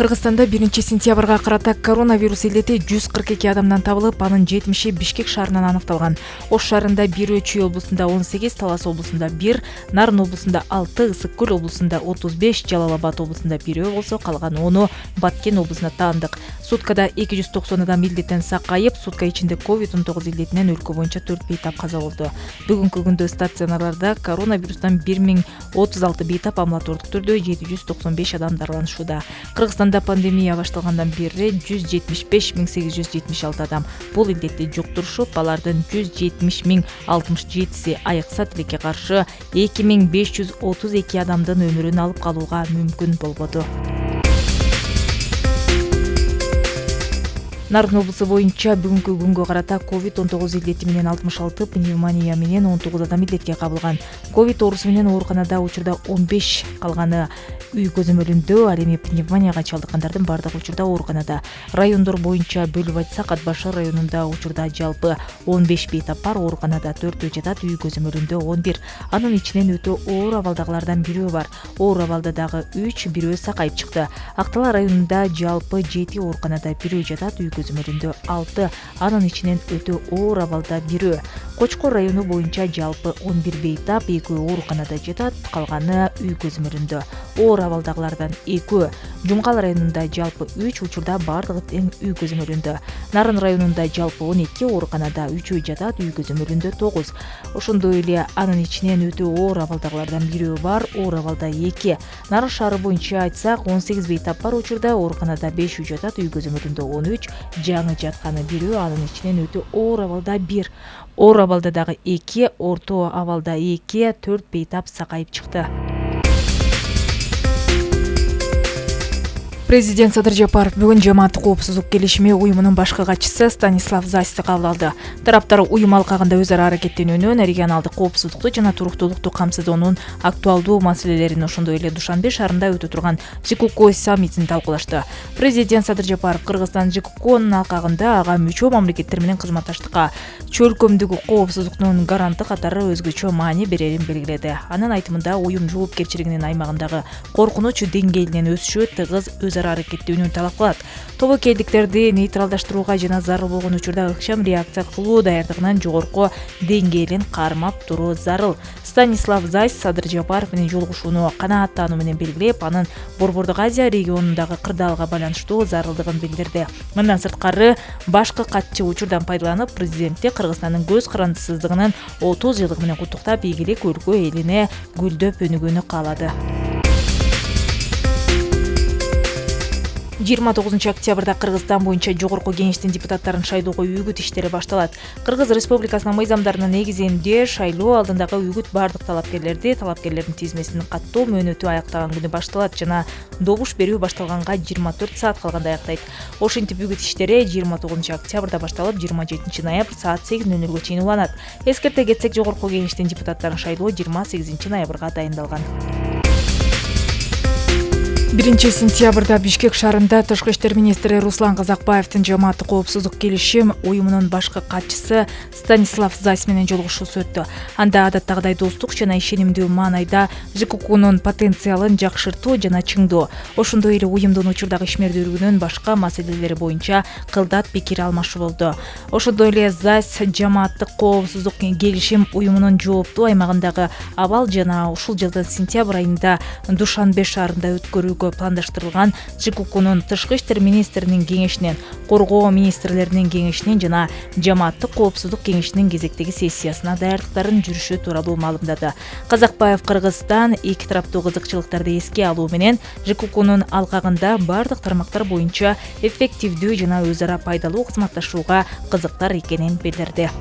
Кыргызстанда 1-сентябрга карата коронавирус илдети 142 адамдан табылып, анын 70-и Бишкек шаарынан аныкталган. Ош шаарында 1, Чүй облусунда 18, Талас облусунда 1, Нарын облусунда 6, Ысык Көл облусунда 35, Жалал Абад облусунда 1 болсо, калган 10 Баткен облусуна таандык. Суткада 290 адам илдеттен сакайып, сутка ичинде COVID-19 илдетинен өлкө боюнча 4 бейтап каза болду. Бүгүнкү күндө стационарларда коронавирустан 1036 бейтап амбулатордук түрдө 795 адам дарыланышууда. Кыргызстанда пандемия башталгандан бери 175.876 адам бул илдетти жуктурушуп, алардын 170.067си айыкса тилекке каршы 2.532 адамдын өмүрүн алып калууга мүмкүн болбоду. Нарын облусу боюнча бүгүнкү күнгө карата COVID-19 илдети менен 66, пневмония менен 19 адам илдетке кабылган. COVID оорусу менен ооруканада учурда 15, калганы үй көзөмөлүндө. Ал эми пневмонияга чалдыккандардын бардыгы учурда ооруканада. Райондор боюнча бөлүп айтсак, Ат Башы районунда учурда жалпы 15 бейтап бар, ооруканада 4 жатат, үй көзөмөлүндө 11. Анын ичинен өтө оор абалдагылардан бирөө бар. Оор абалда дагы 3, бирөө сакайып чыкты. Актала районунда жалпы 7 ооруканада бирөө жатат, үй көзөмөлүндө 6, анын ичинен өтө оор абалда бирөө. Кочкор району боюнча жалпы 11 бейтап, 2 ооруканада жатат, калганы үй көзөмөлүндө. Оор абалдагылардан 2. Жумгал районунда жалпы 3, учурда бардыгы тең үй көзөмөлүндө. Нарын районунда жалпы 12, ооруканада 3 жатат, үй көзөмөлүндө 9. Ошондой эле анын ичинен өтө оор абалдагылардан бирөө бар, оор абалда 2. Нарын шаары боюнча айтсак, 18 бейтап бар, учурда ооруканада 5 жатат, үй көзөмөлүндө 13. Жаңы жатканы бирөө, анын ичинен өтө оор абалда 1. Оор абалда дагы 2, орто абалда 2, 4 бейтап сакайып чыкты. Президент Садыр Жапаров бүгүн жамааттык коопсуздук келишими уюмунун башкы катчысы Станислав Засти кабыл алды. Тараптар уюм алкагында өз ара аракеттенүүнүн, регионалдык коопсуздукту жана туруктуулукту камсыздоонун актуалдуу маселелерин, ошондой эле Душанбе шаарында өтө турган ЖКК саммитин талкуулашты. Президент Садыр Жапаров Кыргызстан ЖККнун алкагында ага мүчө мамлекеттер менен кызматташтыкка, чөлкөмдүк коопсуздуктун гаранты катары өзгөчө маани берерин белгиледи. Анын айтымында уюм жоопкерчилигинин аймагындагы коркунуч деңгээлинин өсүшү тыгыз өзара аракеттүүнүн талап кылат. Тобокелдиктерди нейтралдаштырууга жана зарыл болгон учурда ыкчам реакция кылуу даярдыгынын жогорку деңгээлин кармап туруу зарыл. Станислав Зайс Садыр Жапаров менен жолугушууну канааттануу менен белгилеп, анын Борбордук Азия регионундагы кырдаалга байланыштуу зарылдыгын билдирди. Мындан сырткары, башкы катчы учурдан пайдаланып, президентти Кыргызстандын көз карандысыздыгынын 30 жылдыгы менен куттуктап, ийгилик өлкө элине гүлдөп өнүгүүнү каалады. 29 октябрда Кыргызстан боюнча Жогорку Кеңештин депутаттарын шайлоого үгүт иштери башталат. Кыргыз Республикасынын мыйзамдарынын негизинде шайлоо алдындагы үгүт бардык талапкерлердин тизмесин каттоо мөөнөтү аяктаган күнү башталат жана добуш берүү башталганга 24 саат калганда аяктайт. Ошентип үгүт иштери 29 октябрда башталып, 27 ноябрь саат 8:00 чейин уланат. Эскерте кетсек, Жогорку Кеңештин депутаттарын шайлоо 28 ноябрга дайындалган. 1-сентябрда Бишкек шаарында Тышкы иштер министри Руслан Казакбаевдин жамааттык коопсуздук келишим уюмунун башкы катчысы Станислав Зайс менен жолугушуусу өттү. Анда адаттагыдай достук жана ишенимдүү маанайда ЖККнун потенциалын жакшыртуу жана чыңдоо, ошондой эле уюмдун учурдагы ишмердүүлүгүнүн башка маселелери боюнча кылдат пикир алмашуу болду. Ошондой эле Зайс жамааттык коопсуздук келишим уюмунун жооптуу аймагындагы абал жана ушул жылдын сентябрь айында Душанбе шаарында өткөрүүгө пландаштырылган ЖККнун Тышкы иштер министринин кеңешинен, Коргоо министрлеринин кеңешинен жана жамааттык коопсуздук кеңешинин кезектеги сессиясына даярдыктарын жүрүшү тууралуу маалымдады. Казакбаев Кыргызстан эки тараптуу кызыкчылыктарды эске алуу менен ЖККнун алкагында бардык тармактар боюнча эффективдүү жана өз ара пайдалуу кызматташууга кызыктар экенин билдирди.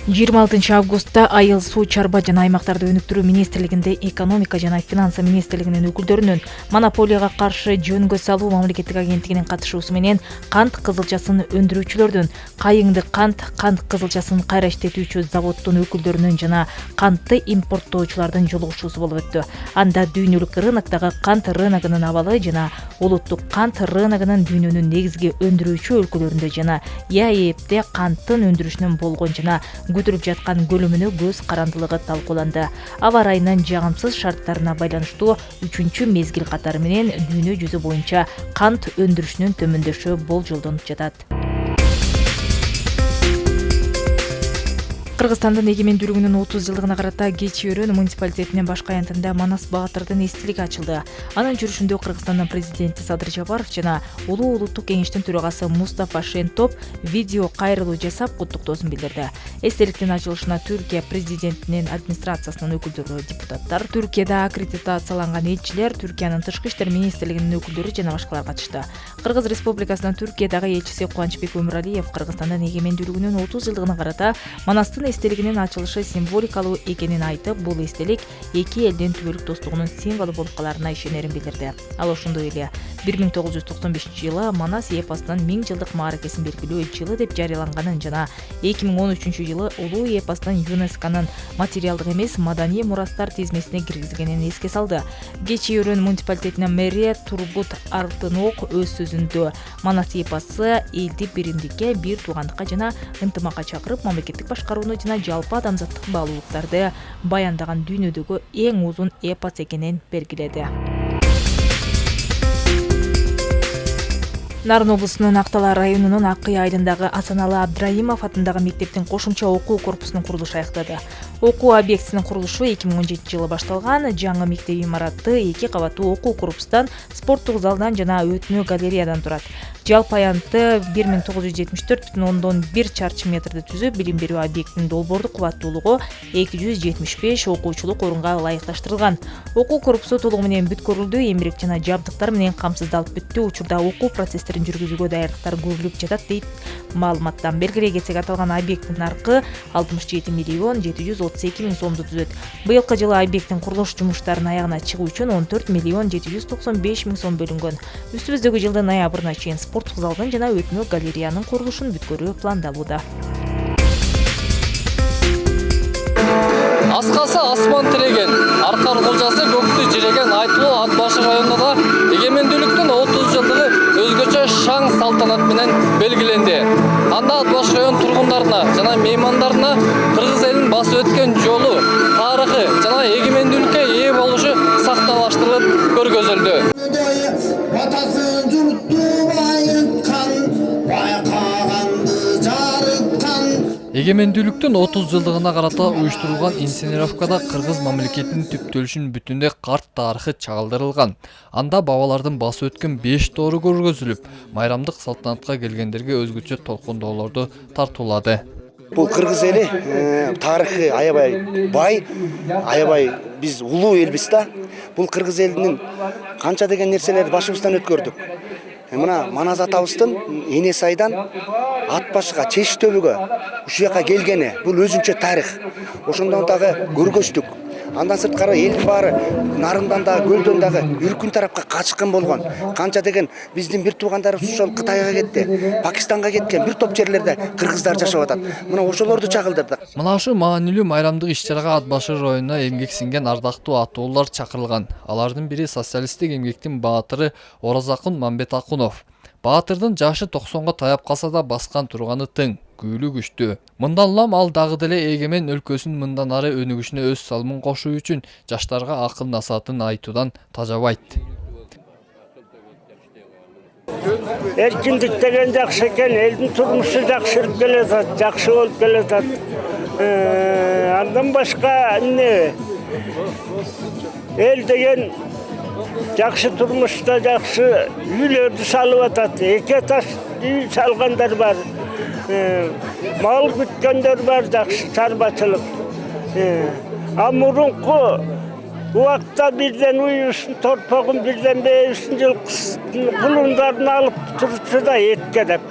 26 августта Айыл суу чарба жана аймактарды өнүктүрүү министрлигинде экономика жана финансы министрлигинин өкүлдөрүнүн монополияга каршы жөнгө салуу мамлекеттик агенттигинин катышуусу менен кант кызылчасын өндүрүүчүлөрдүн, кайыңды кант кызылчасын кайра иштетүүчү заводдун өкүлдөрүнүн жана кантты импорттоочулардын жолугушуусу болуп өттү. Анда дүйнөлүк рыноктогу кант рыногунун абалы жана улуттук кант рыногунун дүйнөнүн негизги өндүрүүчү өлкөлөрүндө жана ЕАЭБде канттын өндүрүшүнүн болгон жана көтөрүп жаткан көлөмүнө көз карандылыгы талкууланды. Аба ырайынын жагымсыз шарттарына байланыштуу 3-чү мезгил катары менен дүйнө жүзү боюнча кант өндүрүшүнүн төмөндөшү болжолдонуп жатат. Кыргызстандын эгемендүүлүгүнүн 30 жылдыгына карата Кечи-Өрөн муниципалитетинин башкы аянтында Манас Баатырдын эстелиги ачылды. Анын жүрүшүндө Кыргызстандын президенти Садыр Жапаров жана Улуу улуттук кеңештин төрагасы Мустафа Шентоп видео кайрылуу жасап куттуктоосун билдирди. Эстеликтин ачылышына Түркия президентинин администрациясынын өкүлдөрү, депутаттар, Түркияда аккредитацияланган элчилер, Түркиянын тышкы иштер министрлигинин өкүлдөрү жана башкалар катышты. Кыргыз Республикасынын Түркиядагы элчиси Кубанычбек Өмүралиев Кыргызстандын эгемендүүлүгүнүн 30 жылдыгына карата Манастын эстелигинин ачылышы символикалуу экенин айтып, бул эстелик эки элдин түбөлүк достугунун символу болуп каларына ишенерин билдирди. Ал ошондой эле 1995-жылы Манас эпосунун 1000 жылдык мааракесин белгилөө жылы деп жарыяланганын жана 2013-жылы Улуу эпостун ЮНЕСКОнун материалдык эмес маданий мурастар тизмесине киргизилгенин эске салды. Кечи-Өрөн муниципалитетинин мэри Турбут Артынок өз сөзүндө Манас эпосу элди биримдикке, бир туугандыкка жана ынтымакка чакырып, мамлекеттик башкарууну жана жалпы адамзаттык баалуулуктарды баяндаган дүйнөдөгү эң узун эпос экенин белгиледи. Нарын облусунун Актала районунун Ак Кый айылындагы Асаналы Абдраимов атындагы мектептин кошумча окуу корпусунун курулушу аяктады. Окуу объектисинин курулушу 2017-жылы башталган. Жаңы мектеп имараты 2 кабаттуу окуу корпустан, спорттук залдан жана өтмө галереядан турат. Жалпы аянты 1974,1 чарчы метрди түзүп, билим берүү объектинин долбоордук кубаттуулугу 275 окуучулук орунга ылайыкташтырылган. Окуу корпусу толугу менен бүткөрүлдү, эмерек жана жабдыктар менен камсыздалып бүттү. Учурда окуу процесстерин жүргүзүүгө даярдыктар көрүлүп жатат дейт маалыматтан. Белгилей кетсек, аталган объекттин наркы 67 миллион 732 миң сомду түзөт. Быйылкы жылы объекттин курулуш жумуштарынын аягына чыгуу үчүн 14 миллион 795 миң сом бөлүнгөн. Үстүбүздөгү жылдын ноябрына чейин спорттук залдын жана өтмө галереянын курулушун бүткөрүү пландалууда. Аскасы асман тиреген, аркар кожасы көктү жиреген айтылуу Ат Башы районунда эгемендүүлүктүн 30 жылдыгы өзгөчө шаң салтанат менен белгиленди. Анда Ат Башы район тургундарына жана меймандарына кыргыз элинин басып өткөн жолу, тарыхы жана эгемендүүлүккө ээ болушу сакталаштырылып көргөзүлдү. Эгемендүүлүктүн 30 жылдыгына карата уюштурулган инсценировкада кыргыз мамлекетинин түптөлүшүнүн бүтүндө карт тарыхы чагылдырылган. Анда бабалардын басып өткөн 5 тоору көргөзүлүп, майрамдык салтанатка келгендерге өзгөчө толкундоолорду тартуулады. Бул кыргыз эли тарыхы аябай бай, аябай биз улуу элбиз да. Бул кыргыз элинин канча деген нерселерди башыбыздан өткөрдүк. Мына Манас атабыздын Эне сайдан Ат Башыга, Чеш төбөгө ушул жака келгени бул өзүнчө тарих. Ошондон дагы көргөздүк. Андан сырткары элдин баары нарындан да, көлдөн дагы үркүн тарапка качкан болгон. Канча деген биздин бир туугандарыбыз ошол Кытайга кетти, Пакистанга кеткен бир топ жерлерде кыргыздар жашап атат. Мына ошолорду чагылдырдык. Мына ушул маанилүү майрамдык иш-чарага Ат Башы районуна эмгек сиңген ардактуу атуулар чакырылган. Алардын бири социалисттик эмгектин баатыры Оразакун Мамбетакунов. Баатырдын жашы 90-га таяп калса да баскан турганы тың, күйлү күчтүү. Мындан улам ал дагы деле эгемен өлкөсүнүн мындан ары өнүгүшүнө өз салымын кошуу үчүн жаштарга акыл насаатын айтуудан тажабайт. Эркиндик деген жакшы экен, элдин турмушу жакшырып келатат, жакшы болуп келатат. Андан башка эмне? Эл деген жакшы турмушта жакшы үйлөрдү салып атат. Эки этаж үй салгандар бар. Мал күткөндөр бар, жакшы чарбачылык. Мурунку убакта бирден уюшун, торпогун бирден бейбисин жылкысын, кулундарын алып турчу да этке деп.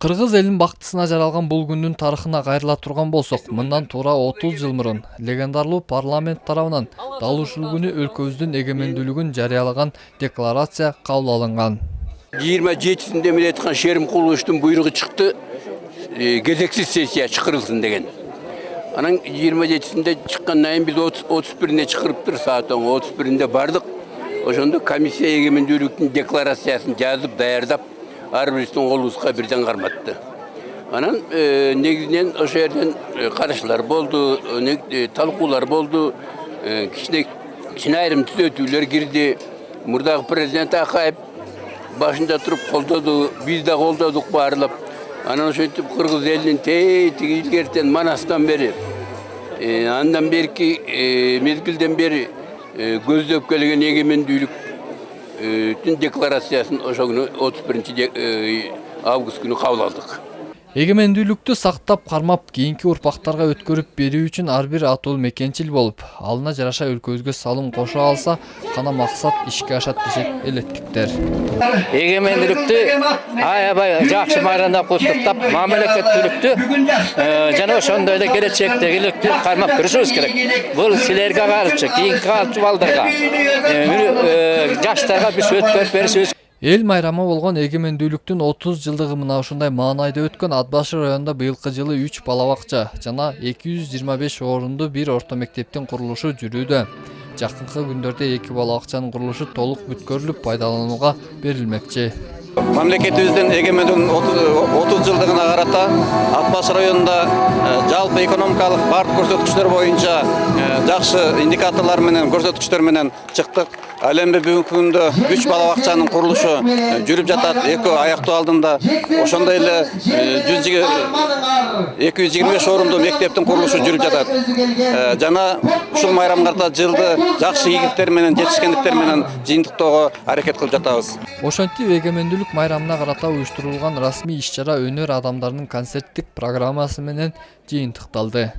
Кыргыз элинин бактысына жаралган бул күндүн тарыхына кайрыла турган болсок, мындан туура 30 жыл мурун легендарлуу парламент тарабынан дал ушул күнү өлкөбүздүн эгемендүүлүгүн жарыялаган декларация кабыл алынган. 27-синде мен айткан Шерим Кулуштун буйругу чыкты, кезексиз сессия чакырылсын деген. Анан 27-синде чыккандан кийин биз 31-inde чакырыптыр, саат 31-inde бардык. Ошондо комиссия эгемендүүлүктүн декларациясын жазып, даярдап, ар бириздин колубузга бирден карматты. Anan negizden oşo yerden karışlar boldu, talkular boldu, kişine ayrım tüzötüler girdi. Murdaki prezident Akayip başında turup koldadı, biz de koldadık bağırılıp. Anan şöyle Kırgız elinin teyitigi ilgerten Manas'tan beri, andan berki mezgilden beri gözlöp gelgen egemendүүлük tün deklarasyasını oşo günü 31 avgust günü kabul aldık. Эгемендүүлүктү сактап кармап кийинки урпактарга өткөрүп берүү үчүн ар бир атол мекенчил болуп, алына жараша өлкөбүзгө салым кошо алса, кана максат ишке ашат дешет элеттиктер. Эгемендүүлүктү аябай жакшы майранда куттуктап, мамлекеттүүлүктү жана ошондой эле келечектегиликти кармап турушубуз керек. Бул силерге каршы, кийинки калчу балдарга, жаштарга биз өткөрүп беришибиз. Эл майрамы болгон эгемендүүлүктүн 30 жылдыгы мына ушундай маанайда өткөн Ат башы районунда быйылкы жылы 3 бала бакча жана 225 орунду бир орто мектептин курулушу жүрүүдө. Жакынкы күндөрдө 2 бала бакчанын курулушу толук бүткөрүлүп пайдаланууга берилмекчи. Мамлекетибиздин эгемендүүлүгүнүн 30 жылдыгына карата Ат башы районунда жалпы экономикалык бардык көрсөткүчтөр боюнча жакшы индикаторлор менен көрсөткүчтөр менен чыктык. Ал эми бүгүнкү күндө 3 бала бакчанын курулушу жүрүп жатат. Эки аяктоо алдында ошондой эле 225 орунду мектептин курулушу жүрүп жатат. Жана ушул майрамга карата жылды жакшы ийгиликтер менен, жетишкендиктер менен жыйынтыктоого аракет кылып жатабыз. Ошентип эгемендүүлүк майрамына карата уюштурулган расмий иш-чара өнөр адамдарынын концерттик программасы менен жыйынтыкталды.